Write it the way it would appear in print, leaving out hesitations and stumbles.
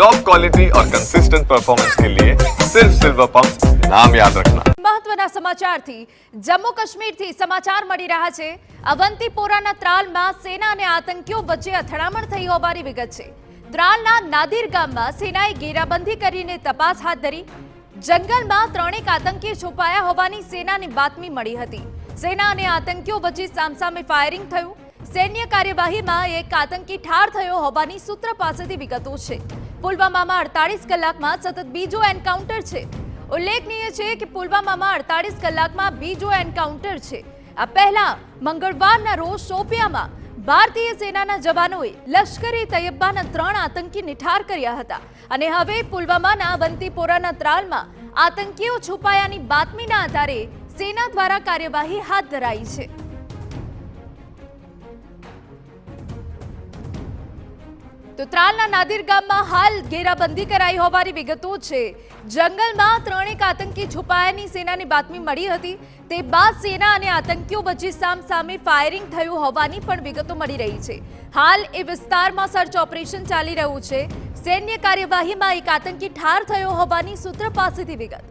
Top quality और consistent performance के लिए सिर्फ सिल्वर पंप नाम याद रखना। મહત્વના સમાચારથી જમ્મુ કાશ્મીરથી સમાચાર મળી રહ્યા છે। અવંતીપોરાના ત્રાલમાં સેના અને આતંકીઓ વચ્ચે અથડામણ થઈ હોવાની વિગત છે। ત્રાલના નાદિર ગામમાં સેનાએ ઘેરાબંધી કરીને તપાસ હાથ ધરી। જંગલમાં ત્રણેક આતંકી છુપાયા હોવાની સેનાની બાતમી મળી હતી। સેના અને આતંકીઓ વચ્ચે સામસામે ફાયરિંગ થયું। સૈન્ય કાર્યવાહીમાં એક આતંકી ઠાર થયો હોવાની સૂત્ર પાસેથી વિગતો છે। પુલવામામાં 48 કલાકમાં સતત બીજો એન્કાઉન્ટર છે। ઉલ્લેખનીય છે કે પુલવામામાં 48 કલાકમાં બીજો એન્કાઉન્ટર છે। આ પહેલા મંગળવારના રોજ શોપિયામાં ભારતીય સેનાના જવાનોએ લશ્કરે તૈયબાના 3 આતંકીને ઠાર કર્યા હતા અને હવે પુલવામાના અવંતીપોરાના ત્રાલમાં આતંકીઓ છુપાયાની બાતમીના આધારે સેના દ્વારા કાર્યવાહી હાથ ધરાઈ છે। તો ત્રાલના નાદિર ગામમાં હાલ ઘેરાબંધી કરાઈ હોવાની વિગતો છે। જંગલમાં ત્રણેક આતંકી છુપાયાની સેનાની બાતમી મળી હતી। તે બાદ સેના અને આતંકીઓ વચ્ચે સામસામે ફાયરિંગ થયું હોવાની પણ વિગતો મળી રહી છે। હાલ એ વિસ્તારમાં સર્ચ ઓપરેશન ચાલી રહ્યું છે। સૈન્ય કાર્યવાહીમાં એક આતંકી ઠાર થયો હોવાની સૂત્ર પાસેથી વિગત।